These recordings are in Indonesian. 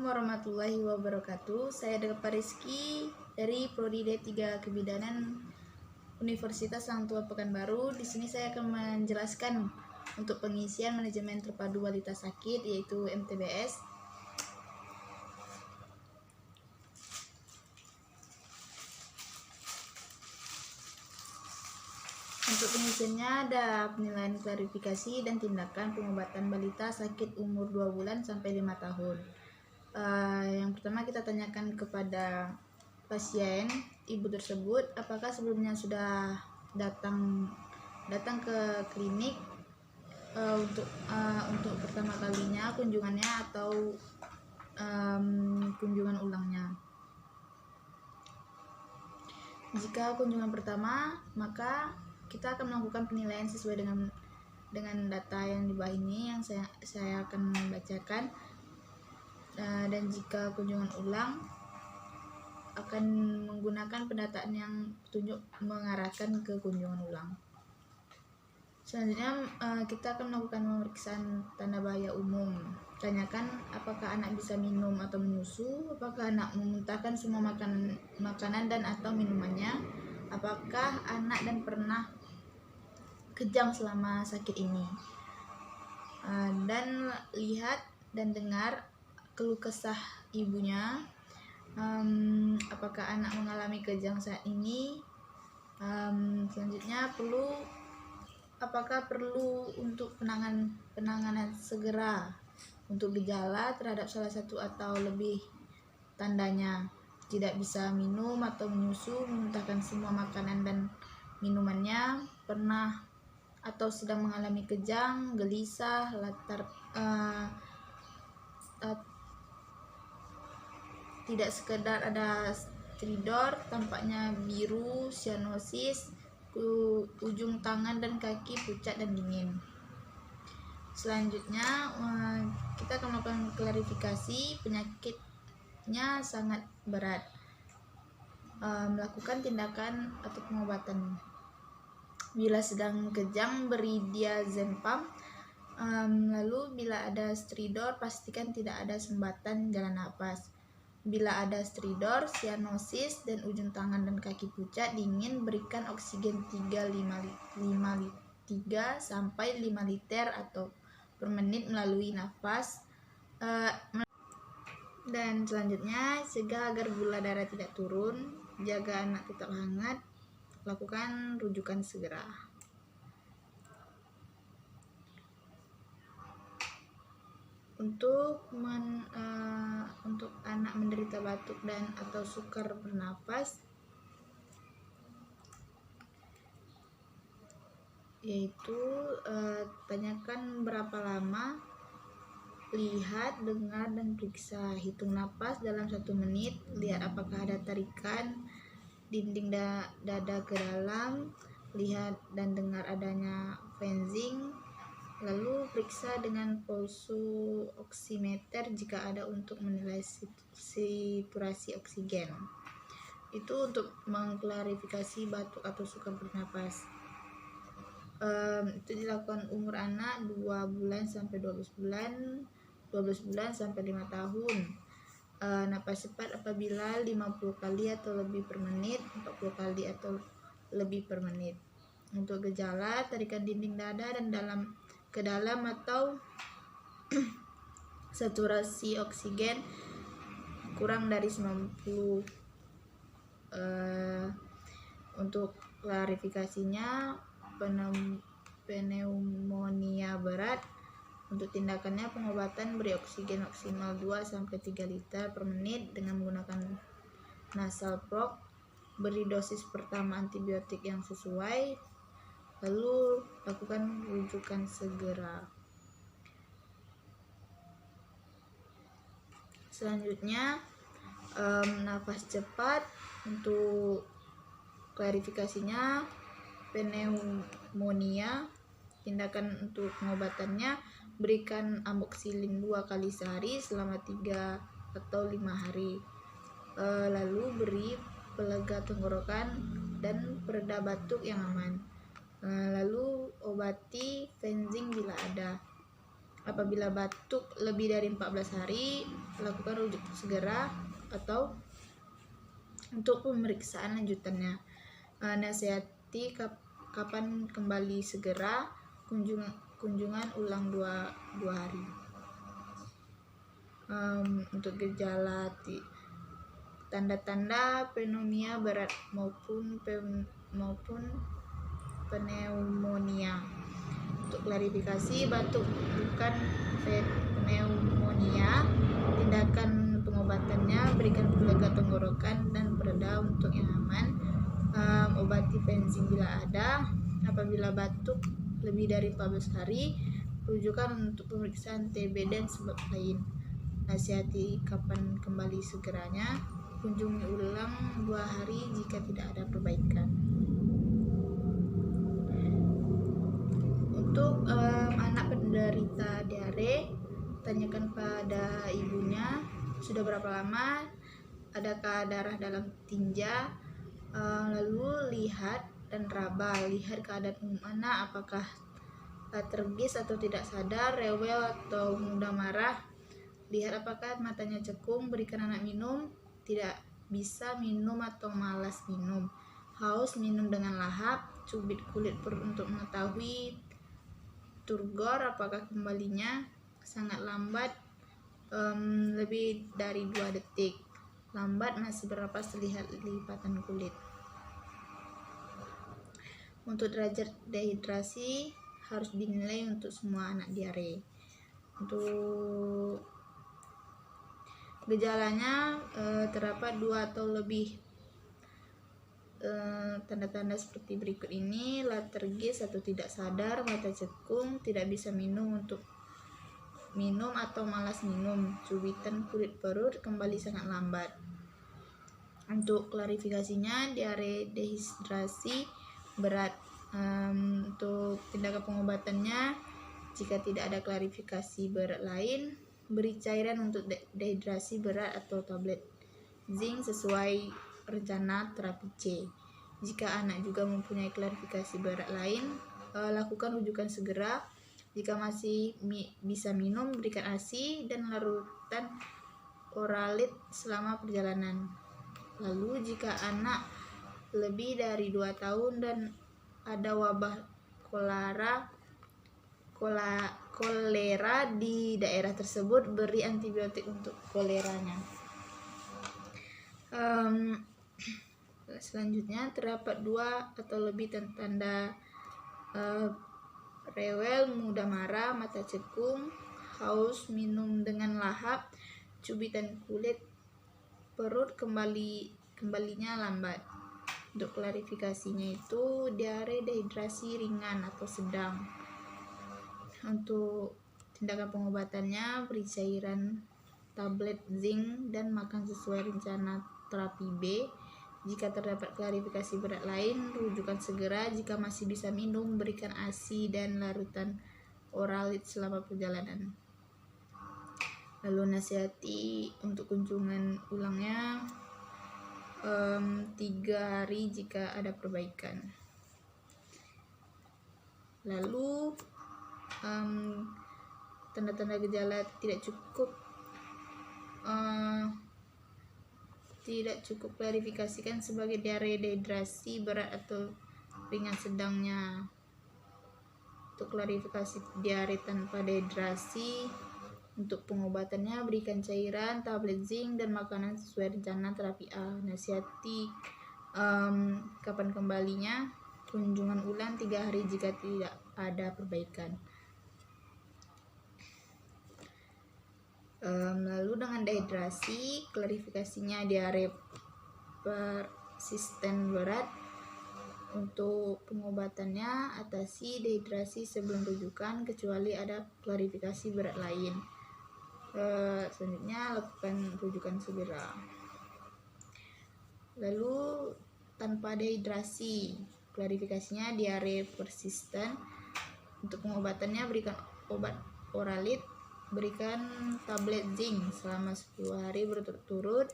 Assalamualaikum warahmatullahi wabarakatuh. Saya Delpa Rizky dari Prodi D3 Kebidanan Universitas Hang Tuah Pekanbaru. Di sini saya akan menjelaskan untuk pengisian manajemen terpadu balita sakit, yaitu MTBS. Untuk pengisiannya ada penilaian klarifikasi dan tindakan pengobatan balita sakit umur 2 bulan sampai 5 tahun. Yang pertama kita tanyakan kepada pasien ibu tersebut apakah sebelumnya sudah datang ke klinik untuk pertama kalinya kunjungannya atau kunjungan ulangnya. Jika kunjungan pertama, maka kita akan melakukan penilaian sesuai dengan data yang di bawah ini yang saya akan bacakan. Dan jika kunjungan ulang, akan menggunakan pendataan yang petunjuk mengarahkan ke kunjungan ulang. Selanjutnya kita akan melakukan pemeriksaan tanda bahaya umum. Tanyakan apakah anak bisa minum atau menyusu, apakah anak memuntahkan semua makanan dan atau minumannya, apakah anak dan pernah kejang selama sakit ini, dan lihat dan dengar keluh kesah ibunya, apakah anak mengalami kejang saat ini. Selanjutnya apakah perlu untuk penanganan segera untuk gejala terhadap salah satu atau lebih tandanya, tidak bisa minum atau menyusu, memuntahkan semua makanan dan minumannya, pernah atau sedang mengalami kejang, gelisah, tidak sekedar ada stridor, tampaknya biru, cyanosis, ujung tangan dan kaki pucat dan dingin. Selanjutnya kita akan melakukan klarifikasi penyakitnya sangat berat, melakukan tindakan atau pengobatan. Bila sedang kejang, beri diazepam. Lalu bila ada stridor, pastikan tidak ada sumbatan jalan napas. Bila ada stridor, cyanosis, dan ujung tangan dan kaki pucat dingin, berikan oksigen 3 sampai 5 liter atau per menit melalui nafas. Dan selanjutnya, cegah agar gula darah tidak turun, jaga anak tetap hangat, lakukan rujukan segera. Untuk anak menderita batuk dan atau sukar bernapas, yaitu tanyakan berapa lama, lihat, dengar, dan periksa. Hitung napas dalam 1 menit, lihat apakah ada tarikan dinding dada ke dalam, lihat dan dengar adanya wheezing. Lalu periksa dengan pulsu oximeter jika ada untuk menilai saturasi oksigen. Itu untuk mengklarifikasi batuk atau sukar bernapas. Itu dilakukan umur anak 2 bulan sampai 12 bulan, 12 bulan sampai 5 tahun. Napas cepat apabila 50 kali atau lebih per menit, 40 kali atau lebih per menit. Untuk gejala, tarikan dinding dada dan ke dalam atau saturasi oksigen kurang dari 90. Untuk klarifikasinya, pneumonia berat. Untuk tindakannya, pengobatan, beri oksigen maksimal 2-3 liter per menit dengan menggunakan nasal probe, beri dosis pertama antibiotik yang sesuai, lalu lakukan rujukan segera. Selanjutnya, nafas cepat. Untuk klarifikasinya, pneumonia, tindakan untuk pengobatannya, berikan amoxicillin 2 kali sehari selama 3 atau 5 hari. Lalu beri pelega tenggorokan dan pereda batuk yang aman. Lalu obati wheezing bila ada. Apabila batuk lebih dari 14 hari, lakukan rujuk segera atau untuk pemeriksaan lanjutannya. Nasihati kapan kembali segera, kunjungan ulang 2 hari. Untuk gejala tanda-tanda pneumonia berat maupun pneumonia. Untuk klarifikasi, batuk bukan pneumonia. Tindakan pengobatannya berikan penjaga tenggorokan dan pereda untuk yang aman. Obati penzing bila ada. Apabila batuk lebih dari 14 hari, rujukan untuk pemeriksaan TB dan sebab lain. Nasihati kapan kembali segeranya, kunjungi ulang 2 hari jika tidak ada perbaikan. Untuk anak penderita diare, tanyakan pada ibunya sudah berapa lama, adakah darah dalam tinja, lalu lihat dan raba, lihat keadaan anak apakah tergigit atau tidak sadar, rewel atau mudah marah, lihat apakah matanya cekung, berikan anak minum, tidak bisa minum atau malas minum, haus, minum dengan lahap, cubit kulit perut untuk mengetahui turgor apakah kembalinya sangat lambat, lebih dari 2 detik, lambat masih bernapas, lihat lipatan kulit. Untuk derajat dehidrasi harus dinilai untuk semua anak diare. Untuk gejalanya terdapat 2 atau lebih tanda-tanda seperti berikut ini: letargis atau tidak sadar, mata cekung, tidak bisa minum atau malas minum, cubitan kulit perut, kembali sangat lambat. Untuk klarifikasinya, diare dehidrasi berat. Untuk tindakan pengobatannya, jika tidak ada klarifikasi berat lain, beri cairan untuk dehidrasi berat atau tablet zinc sesuai rencana terapi C. Jika anak juga mempunyai klarifikasi berat lain, lakukan rujukan segera. Jika masih bisa minum, berikan ASI dan larutan oralit selama perjalanan. Lalu jika anak lebih dari 2 tahun dan ada wabah kolera di daerah tersebut, beri antibiotik untuk koleranya. Selanjutnya terdapat 2 atau lebih tanda rewel, mudah marah, mata cekung, haus, minum dengan lahap, cubitan kulit perut, kembalinya lambat. Untuk klarifikasinya itu diare dehidrasi ringan atau sedang. Untuk tindakan pengobatannya, beri cairan tablet zinc dan makan sesuai rencana terapi B. Jika terdapat klarifikasi berat lain, rujukan segera. Jika masih bisa minum, berikan ASI dan larutan oralit selama perjalanan. Lalu nasihati untuk kunjungan ulangnya 3 hari jika ada perbaikan. Lalu tanda-tanda gejala tidak cukup klarifikasikan sebagai diare dehidrasi berat atau ringan sedangnya. Untuk klarifikasi diare tanpa dehidrasi, untuk pengobatannya berikan cairan, tablet zinc dan makanan sesuai rencana terapi A. Nasihati kapan kembalinya, kunjungan ulang 3 hari jika tidak ada perbaikan. Lalu dengan dehidrasi, klarifikasinya diare persisten berat. Untuk pengobatannya, atasi dehidrasi sebelum rujukan kecuali ada klarifikasi berat lain. Selanjutnya lakukan rujukan segera. Lalu tanpa dehidrasi, klarifikasinya diare persisten. Untuk pengobatannya berikan obat oralit, berikan tablet zinc selama 10 hari berturut-turut.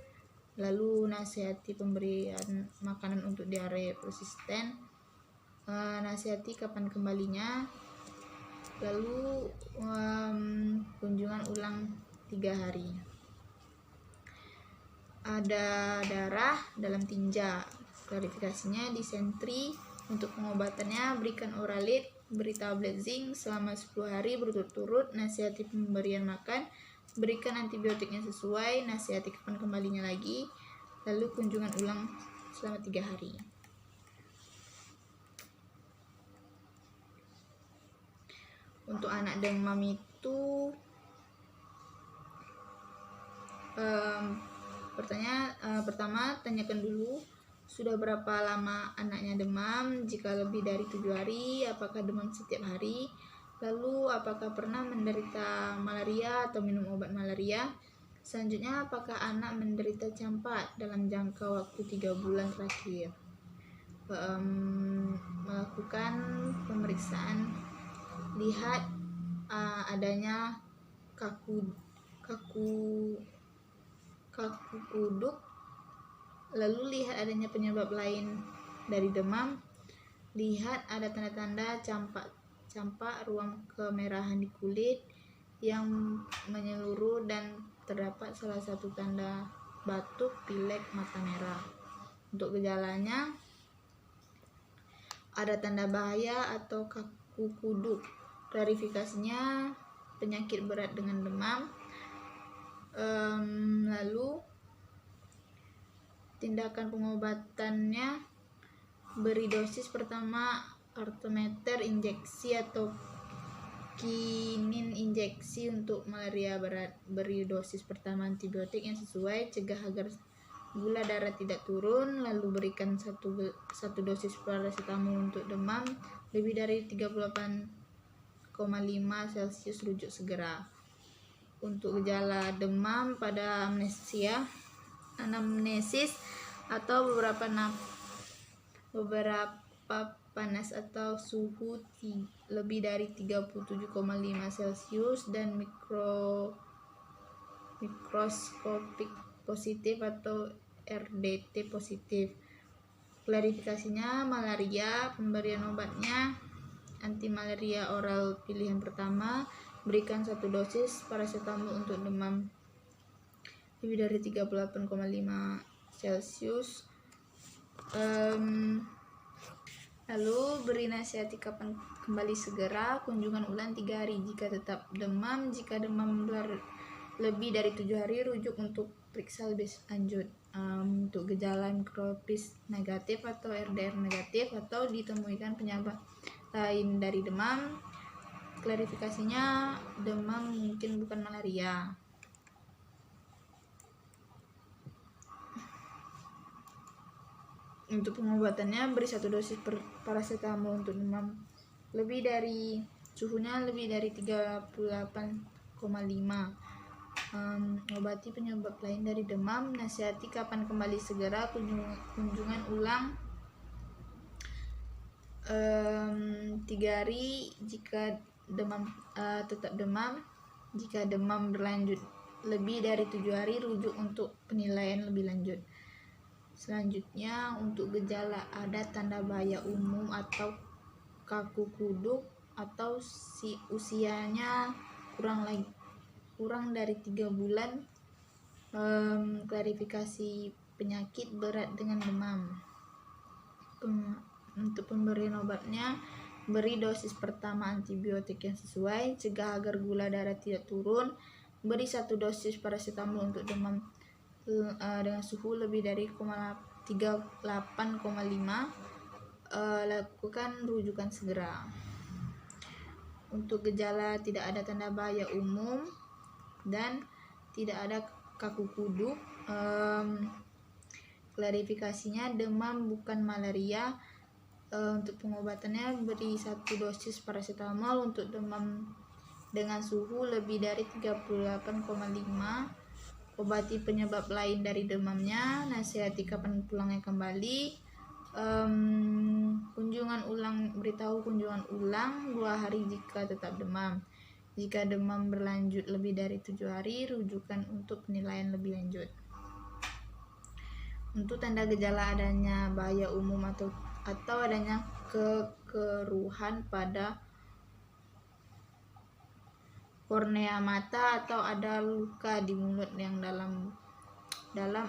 Lalu nasihati pemberian makanan untuk diare persisten. Nasihati kapan kembalinya, Lalu kunjungan ulang 3 hari. Ada darah dalam tinja, klarifikasinya disentri. Untuk pengobatannya berikan Oralit, beri tablet zinc selama 10 hari berturut-turut, nasihati pemberian makan, berikan antibiotiknya sesuai, nasihati kapan kembalinya lagi, lalu kunjungan ulang selama 3 hari. Untuk anak demam itu pertama tanyakan dulu sudah berapa lama anaknya demam. Jika lebih dari 7 hari, apakah demam setiap hari? Lalu apakah pernah menderita malaria atau minum obat malaria? Selanjutnya, apakah anak menderita campak dalam jangka waktu 3 bulan terakhir? Melakukan pemeriksaan, lihat adanya kaku kuduk, lalu lihat adanya penyebab lain dari demam, lihat ada tanda-tanda campak ruam kemerahan di kulit yang menyeluruh dan terdapat salah satu tanda batuk, pilek, mata merah. Untuk gejalanya ada tanda bahaya atau kaku kuduk, klarifikasinya penyakit berat dengan demam. Lalu tindakan pengobatannya beri dosis pertama artemeter injeksi atau kinin injeksi. Untuk malaria berat beri dosis pertama antibiotik yang sesuai, cegah agar gula darah tidak turun, lalu berikan satu dosis paracetamol. Untuk demam lebih dari 38,5 Celcius rujuk segera. Untuk gejala demam pada anamnesis atau beberapa panas atau suhu lebih dari 37,5 Celcius dan mikroskopik positif atau RDT positif. Klarifikasinya malaria, pemberian obatnya antimalaria oral pilihan pertama, berikan 1 dosis paracetamol untuk demam lebih dari 38,5 Celcius. Lalu beri nasihati kapan kembali segera, kunjungan ulang 3 hari jika tetap demam. Jika demam lebih dari 7 hari, rujuk untuk periksa lebih lanjut. Untuk gejala mikropis negatif atau RDR negatif atau ditemukan penyebab lain dari demam, klarifikasinya demam mungkin bukan malaria. Untuk pengobatannya beri 1 dosis paracetamol untuk demam lebih dari suhunya lebih dari 38,5. Obati penyebab lain dari demam, nasihati kapan kembali segera, kunjungan ulang 3 hari jika demam tetap demam. Jika demam berlanjut lebih dari 7 hari, rujuk untuk penilaian lebih lanjut. Selanjutnya, untuk gejala ada tanda bahaya umum atau kaku kuduk atau usianya kurang dari 3 bulan, klarifikasi penyakit berat dengan demam. Untuk pemberian obatnya beri dosis pertama antibiotik yang sesuai, cegah agar gula darah tidak turun, beri 1 dosis paracetamol untuk demam dengan suhu lebih dari 38,5, lakukan rujukan segera. Untuk gejala tidak ada tanda bahaya umum dan tidak ada kaku kuduk, klarifikasinya demam bukan malaria. Untuk pengobatannya beri 1 dosis paracetamol untuk demam dengan suhu lebih dari 38,5, obati penyebab lain dari demamnya, nasihati kapan pulangnya kembali. Beritahu kunjungan ulang 2 hari jika tetap demam. Jika demam berlanjut lebih dari 7 hari, rujukan untuk penilaian lebih lanjut. Untuk tanda gejala adanya bahaya umum atau adanya kekeruhan pada kornea mata atau ada luka di mulut yang dalam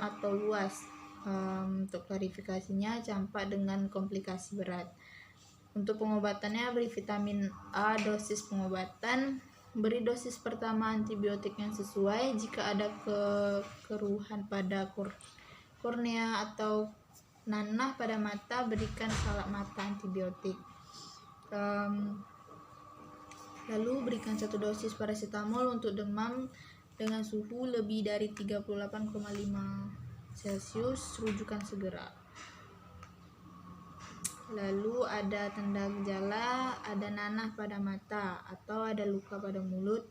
atau luas. Untuk klarifikasinya, campak dengan komplikasi berat. Untuk pengobatannya, beri vitamin A. Dosis pengobatan: beri dosis pertama antibiotik yang sesuai. Jika ada keruhan pada kornea atau nanah pada mata, berikan salep mata antibiotik. Lalu berikan 1 dosis paracetamol untuk demam dengan suhu lebih dari 38,5 Celcius, rujukan segera. Lalu ada tanda gejala, ada nanah pada mata atau ada luka pada mulut.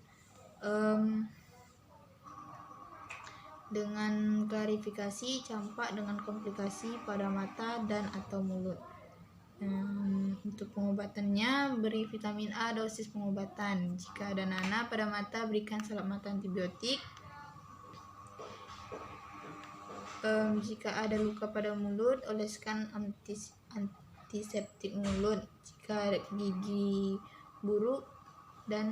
Dengan klarifikasi, campak dengan komplikasi pada mata dan atau mulut. Untuk pengobatannya, beri vitamin A. Dosis pengobatan: jika ada nanah pada mata, berikan salep mata antibiotik. Jika ada luka pada mulut, oleskan antiseptik mulut. Jika gigi buruk dan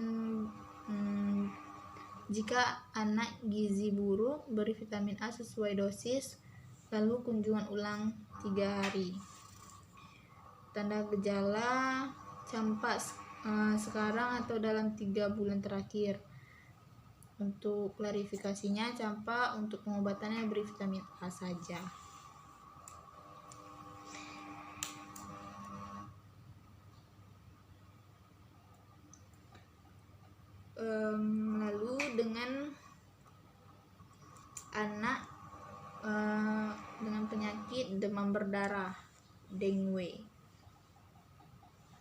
jika anak gizi buruk, beri vitamin A sesuai dosis, lalu kunjungan ulang 3 hari. Tanda gejala campak sekarang atau dalam 3 bulan terakhir. Untuk klarifikasinya, campak untuk pengobatannya beri vitamin A saja. Lalu dengan anak dengan penyakit demam berdarah, dengue,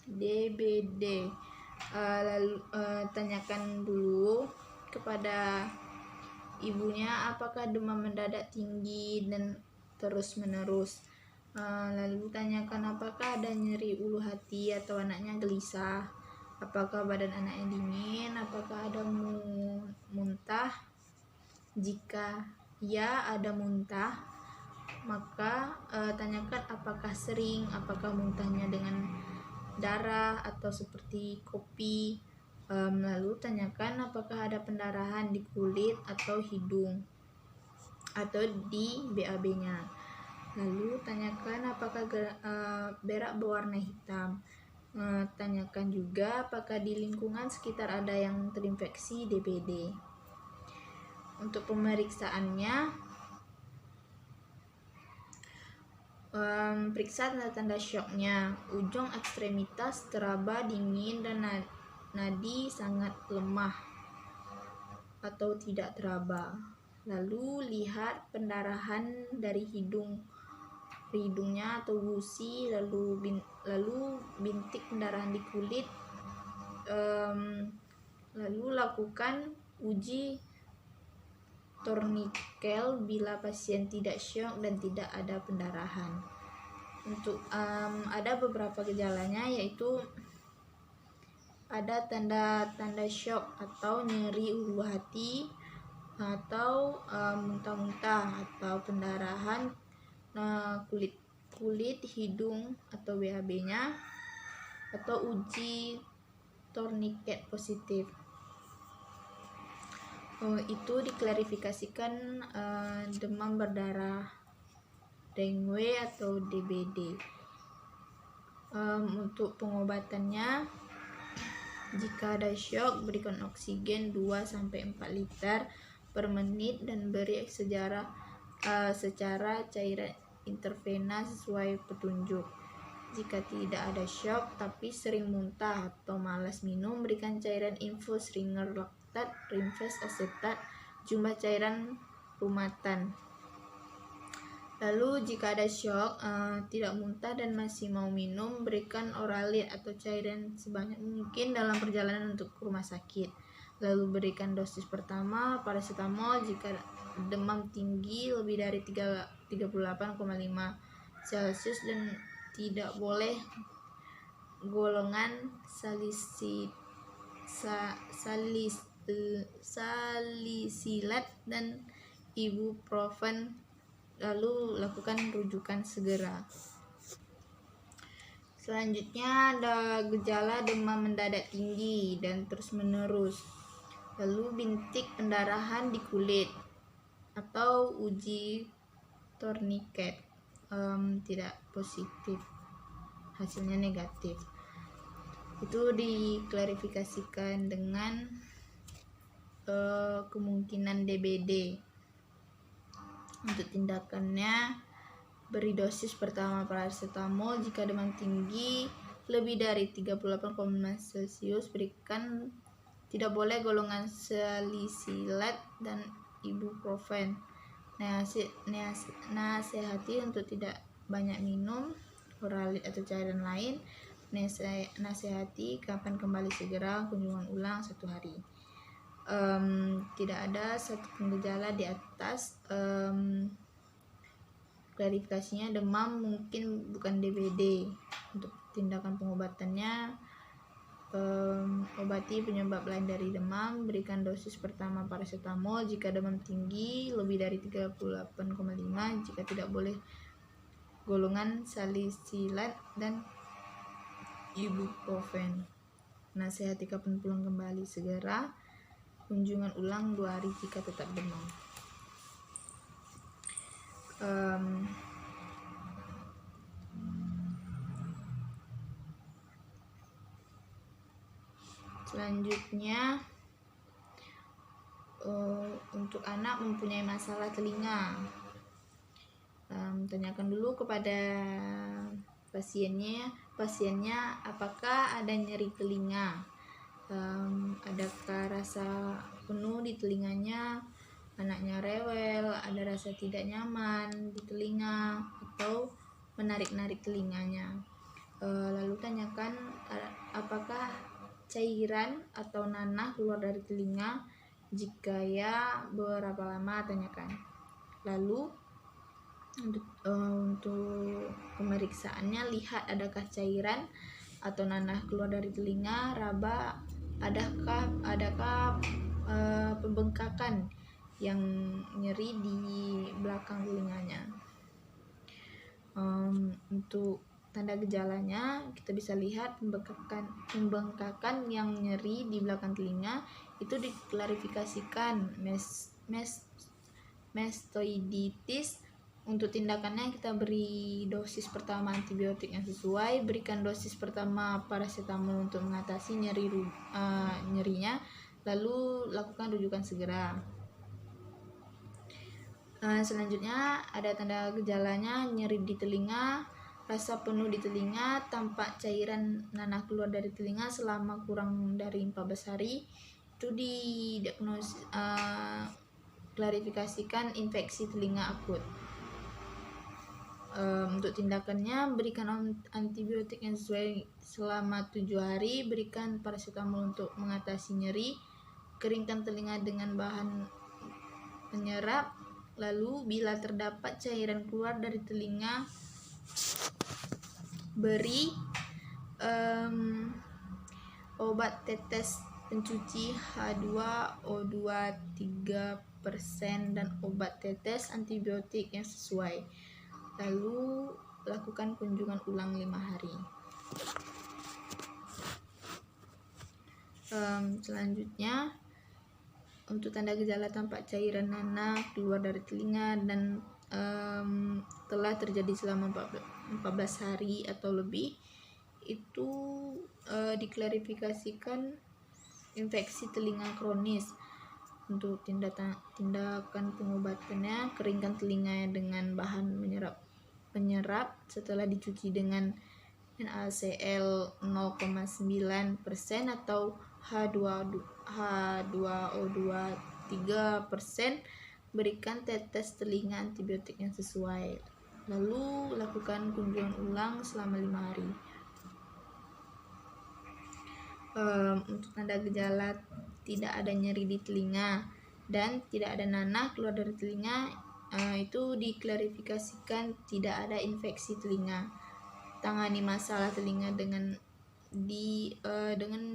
DBD, lalu tanyakan dulu kepada ibunya apakah demam mendadak tinggi dan terus menerus. Lalu tanyakan apakah ada nyeri ulu hati atau anaknya gelisah, apakah badan anaknya dingin, apakah ada muntah. Jika ya ada muntah, maka tanyakan apakah sering, apakah muntahnya dengan darah atau seperti kopi. Lalu tanyakan apakah ada pendarahan di kulit atau hidung atau di BAB-nya. Lalu tanyakan apakah berak berwarna hitam. Tanyakan juga apakah di lingkungan sekitar ada yang terinfeksi DBD. Untuk pemeriksaannya, periksa tanda-tanda syoknya. Ujung ekstremitas teraba dingin dan nadi sangat lemah atau tidak teraba. Lalu lihat pendarahan dari hidungnya atau gusi, lalu bintik pendarahan di kulit. Lalu lakukan uji tornikel bila pasien tidak syok dan tidak ada pendarahan. Untuk ada beberapa gejalanya, yaitu ada tanda-tanda syok atau nyeri ulu hati atau muntah-muntah atau pendarahan kulit hidung atau BAB-nya, atau uji torniket positif. Itu diklarifikasikan demam berdarah, dengue atau DBD. Untuk pengobatannya, jika ada syok, berikan oksigen 2-4 liter per menit dan beri secara cairan intravena sesuai petunjuk. Jika tidak ada syok tapi sering muntah atau malas minum, berikan cairan infus Ringer laktat, Rinves asetat, jumlah cairan rumatan. Lalu jika ada syok, tidak muntah dan masih mau minum, berikan oralit atau cairan sebanyak mungkin dalam perjalanan untuk ke rumah sakit. Lalu berikan dosis pertama paracetamol jika demam tinggi lebih dari 38,5 Celcius dan tidak boleh golongan salisilat dan ibuprofen. Lalu lakukan rujukan segera. Selanjutnya ada gejala demam mendadak tinggi dan terus menerus. Lalu bintik pendarahan di kulit atau uji tourniquet, tidak positif, hasilnya negatif. Itu diklarifikasikan dengan kemungkinan DBD. Untuk tindakannya, beri dosis pertama paracetamol jika demam tinggi lebih dari 38,5 Celcius. Berikan, tidak boleh golongan salisilat dan ibuprofen. Nasihati untuk tidak banyak minum oralit atau cairan lain. Nasihati kapan kembali segera kunjungan ulang 1 hari. Tidak ada satupun gejala di atas. Klarifikasinya, demam mungkin bukan DBD. Untuk tindakan pengobatannya, obati penyebab lain dari demam. Berikan dosis pertama paracetamol jika demam tinggi lebih dari 38,5, jika tidak boleh golongan salisilat dan ibuprofen. Nasihati kapan pulang kembali segera, kunjungan ulang 2 hari jika tetap demam. Selanjutnya, untuk anak mempunyai masalah telinga, tanyakan dulu kepada pasiennya apakah ada nyeri telinga, adakah rasa penuh di telinganya, anaknya rewel, ada rasa tidak nyaman di telinga, atau menarik-narik telinganya. Lalu tanyakan apakah cairan atau nanah keluar dari telinga, jika ya berapa lama, tanyakan. Lalu untuk pemeriksaannya, lihat adakah cairan atau nanah keluar dari telinga, raba, adakah pembengkakan yang nyeri di belakang telinganya. Untuk tanda gejalanya, kita bisa lihat pembengkakan yang nyeri di belakang telinga itu diklarifikasikan mastoiditis. Untuk tindakannya, kita beri dosis pertama antibiotik yang sesuai, berikan dosis pertama paracetamol untuk mengatasi nyerinya, lalu lakukan rujukan segera. Selanjutnya, ada tanda gejalanya, nyeri di telinga, rasa penuh di telinga, tampak cairan nanah keluar dari telinga selama kurang dari 14 hari. Itu didiagnosis, klarifikasikan infeksi telinga akut. Untuk tindakannya, berikan antibiotik yang sesuai selama 7 hari, berikan paracetamol untuk mengatasi nyeri, keringkan telinga dengan bahan penyerap. Lalu bila terdapat cairan keluar dari telinga, beri obat tetes pencuci H2O2 3% dan obat tetes antibiotik yang sesuai. Lalu lakukan kunjungan ulang 5 hari. Selanjutnya, untuk tanda gejala tampak cairan nanah keluar dari telinga dan telah terjadi selama 14 hari atau lebih, itu diklarifikasikan infeksi telinga kronis. Untuk tindakan pengobatannya, keringkan telinganya dengan bahan penyerap setelah dicuci dengan NaCl 0,9% atau H2O2 3%. Berikan tetes telinga antibiotik yang sesuai. Lalu lakukan kunjungan ulang selama 5 hari. Untuk tanda gejala tidak ada nyeri di telinga dan tidak ada nanah keluar dari telinga, itu diklarifikasikan tidak ada infeksi telinga. Tangani masalah telinga dengan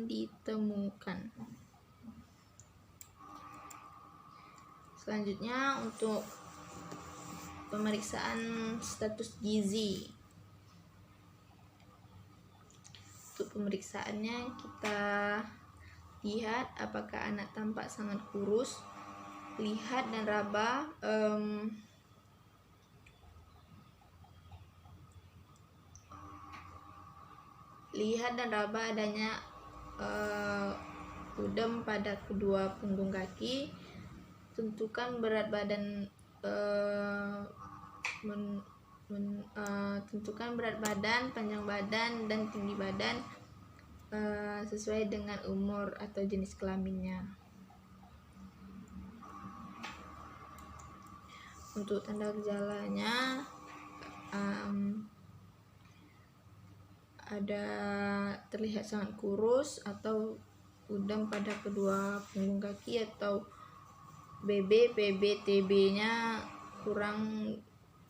ditemukan. Selanjutnya, untuk pemeriksaan status gizi. Untuk pemeriksaannya, kita lihat apakah anak tampak sangat kurus, lihat dan raba adanya udem pada kedua punggung kaki. Tentukan berat badan panjang badan dan tinggi badan sesuai dengan umur atau jenis kelaminnya. Untuk tanda gejalanya ada terlihat sangat kurus atau udem pada kedua punggung kaki, atau BB, PB, TB-nya kurang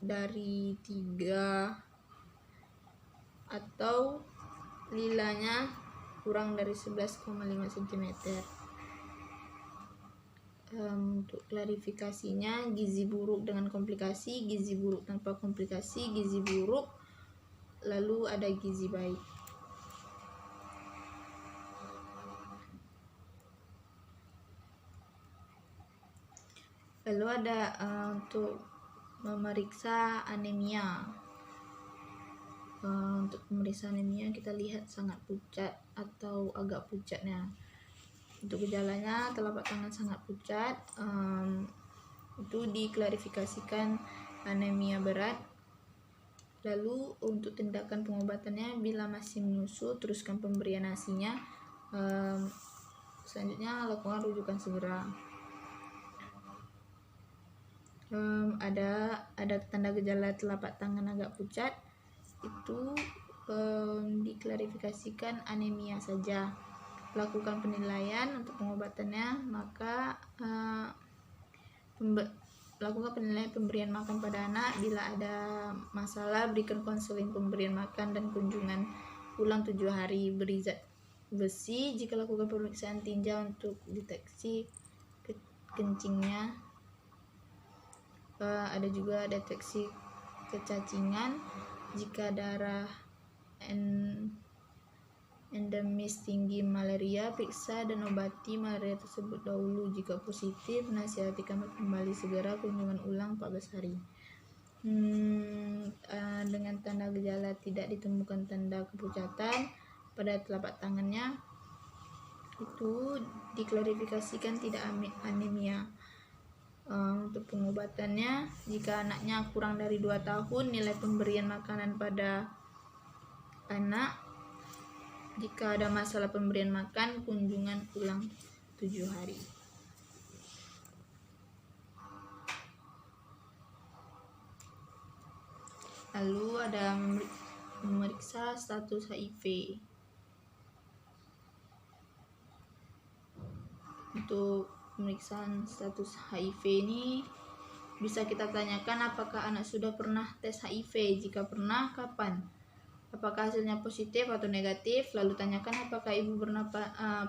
dari 3, atau lilanya kurang dari 11,5 cm. Untuk klarifikasinya, gizi buruk dengan komplikasi, gizi buruk tanpa komplikasi, gizi buruk, lalu ada gizi baik. Lalu ada untuk memeriksa anemia. Untuk memeriksa anemia kita lihat sangat pucat atau agak pucatnya. Untuk gejalanya, telapak tangan sangat pucat, itu diklarifikasikan anemia berat. Lalu untuk tindakan pengobatannya, bila masih menyusut, teruskan pemberian ASI-nya. Selanjutnya lakukan rujukan segera. Ada tanda gejala telapak tangan agak pucat, itu diklarifikasikan anemia saja. Lakukan penilaian untuk pengobatannya, maka lakukan penilaian pemberian makan pada anak. Bila ada masalah, berikan konseling pemberian makan dan kunjungan ulang 7 hari. Beri zat besi jika lakukan pemeriksaan tinja untuk deteksi kencingnya. Ada juga deteksi kecacingan. Jika darah endemis tinggi malaria, periksa dan obati malaria tersebut dahulu. Jika positif, nasihati kembali segera kunjungan ulang 14 hari. Dengan tanda gejala tidak ditemukan tanda kepucatan pada telapak tangannya, itu diklarifikasikan tidak anemia. Untuk pengobatannya, jika anaknya kurang dari 2 tahun, nilai pemberian makanan pada anak. Jika ada masalah pemberian makan, kunjungan ulang 7 hari. Lalu ada memeriksa status HIV. Untuk pemeriksaan status HIV ini bisa kita tanyakan apakah anak sudah pernah tes HIV. Jika pernah, kapan? Apakah hasilnya positif atau negatif? Lalu tanyakan apakah ibu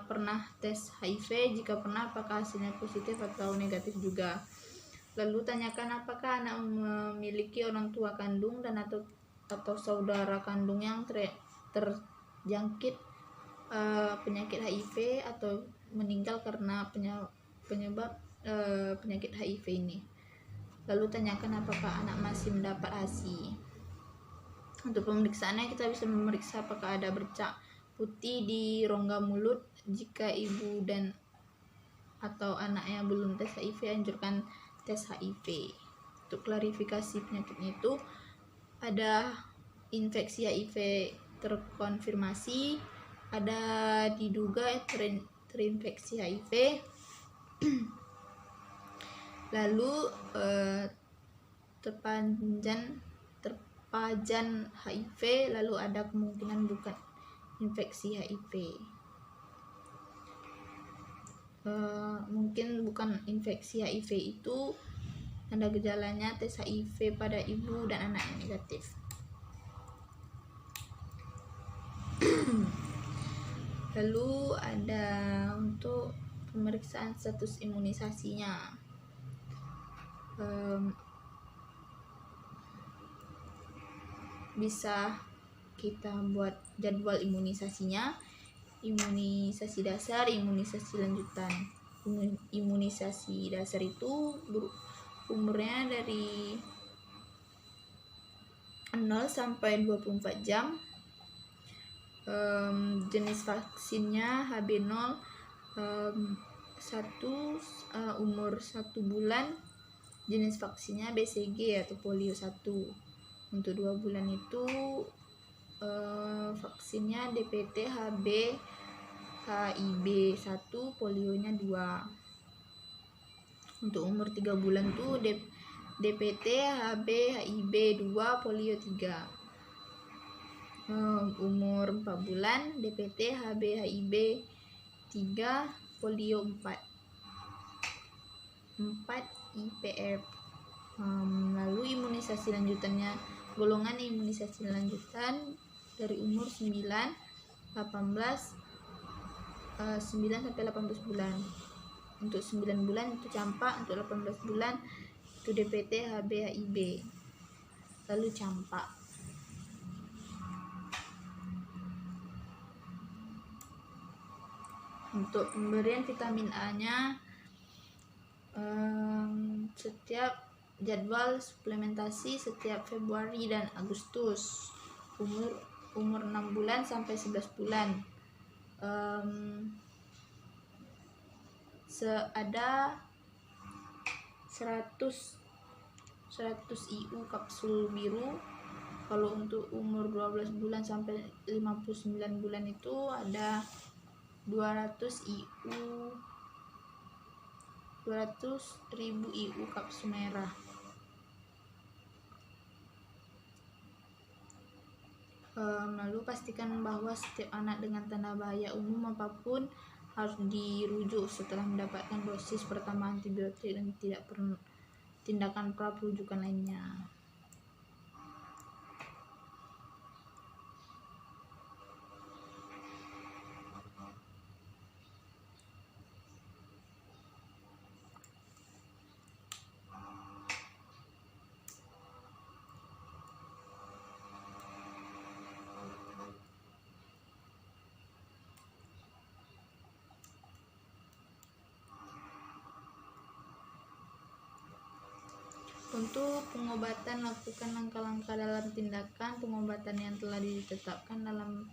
pernah tes HIV. Jika pernah, apakah hasilnya positif atau negatif juga? Lalu tanyakan apakah anak memiliki orang tua kandung dan atau saudara kandung yang terjangkit penyakit HIV atau meninggal karena penyebab penyakit HIV ini. Lalu tanyakan apakah anak masih mendapat ASI. Untuk pemeriksaannya, kita bisa memeriksa apakah ada bercak putih di rongga mulut. Jika ibu dan atau anaknya belum tes HIV, anjurkan tes HIV. Untuk klarifikasi penyakitnya itu, ada infeksi HIV terkonfirmasi, ada diduga terinfeksi HIV, lalu terpajan HIV, lalu ada kemungkinan bukan infeksi HIV. Mungkin bukan infeksi HIV itu tanda gejalanya tes HIV pada ibu dan anak yang negatif. Lalu ada untuk pemeriksaan status imunisasinya. Bisa kita buat jadwal imunisasinya. imunisasi dasar, imunisasi lanjutan. Imunisasi dasar itu umurnya dari 0 sampai 24 jam. Jenis vaksinnya HB0, umur 1 bulan. Jenis vaksinnya BCG atau polio 1. Untuk 2 bulan itu vaksinnya DPT HB HIB 1, polionya 2. Untuk umur 3 bulan tuh DPT HB HIB 2, polio 3. Umur 4 bulan DPT HB HIB 3, polio 4 IPF. Lalu imunisasi lanjutannya, golongan imunisasi lanjutan dari umur 9 sampai 18 bulan. Untuk 9 bulan itu campak, untuk 18 bulan itu DPT HB HIB. Lalu campak. Untuk pemberian vitamin A-nya, setiap jadwal suplementasi setiap Februari dan Agustus. Umur 6 bulan sampai 11 bulan. Ada 100 IU kapsul biru. Kalau untuk umur 12 bulan sampai 59 bulan itu ada 200.000 IU kapsul merah. Lalu pastikan bahwa setiap anak dengan tanda bahaya umum apapun harus dirujuk setelah mendapatkan dosis pertama antibiotik dan tidak perlu tindakan pra-perujukan lainnya. Untuk pengobatan, lakukan langkah-langkah dalam tindakan pengobatan yang telah ditetapkan dalam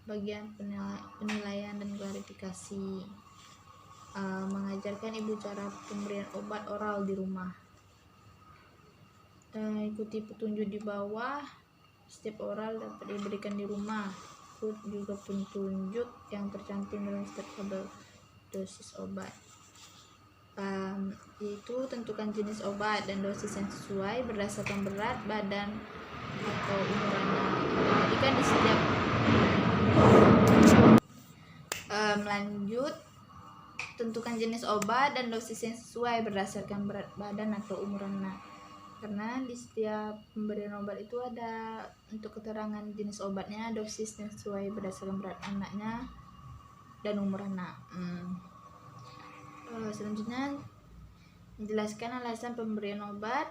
bagian penilaian dan klarifikasi. Mengajarkan ibu cara pemberian obat oral di rumah. Ikuti petunjuk di bawah. Step oral dapat diberikan di rumah. Ikut juga petunjuk yang tercantum dalam step tabel dosis obat. Yaitu tentukan jenis obat dan dosis yang sesuai berdasarkan berat badan atau umur anak. Jadi kan di setiap lanjut, tentukan jenis obat dan dosis yang sesuai berdasarkan berat badan atau umur anak. Karena di setiap pemberian obat itu ada untuk keterangan jenis obatnya, dosis yang sesuai berdasarkan berat anaknya dan umur anak. Selanjutnya, menjelaskan alasan pemberian obat.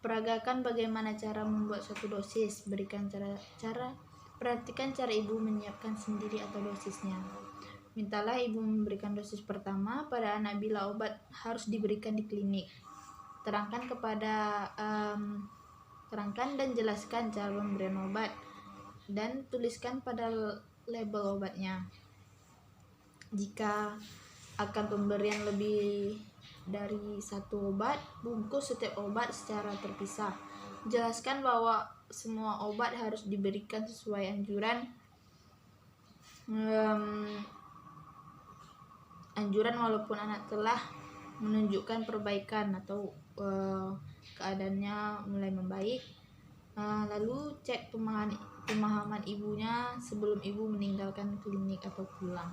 Peragakan bagaimana cara membuat suatu dosis. Perhatikan cara ibu menyiapkan sendiri atau dosisnya. Mintalah ibu memberikan dosis pertama pada anak bila obat harus diberikan di klinik. Terangkan dan jelaskan cara pemberian obat dan tuliskan pada label obatnya. Jika akan pemberian lebih dari satu obat, bungkus setiap obat secara terpisah. Jelaskan bahwa semua obat harus diberikan sesuai anjuran walaupun anak telah menunjukkan perbaikan atau keadaannya mulai membaik. Lalu cek pemahaman ibunya sebelum ibu meninggalkan klinik atau pulang.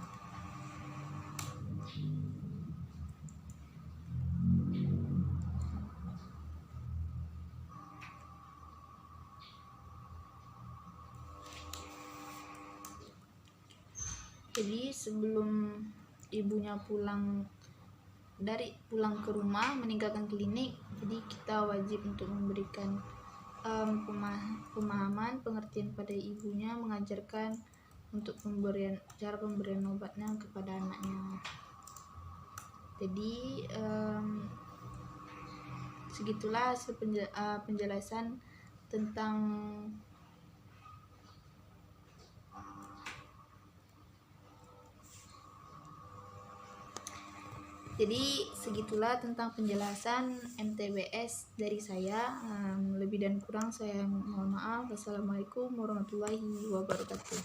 Jadi sebelum ibunya pulang ke rumah meninggalkan klinik, jadi kita wajib untuk memberikan pemahaman, pengertian pada ibunya, mengajarkan untuk cara pemberian obatnya kepada anaknya. Jadi segitulah penjelasan tentang penjelasan MTBS dari saya. Lebih dan kurang saya mohon maaf. Wassalamualaikum warahmatullahi wabarakatuh.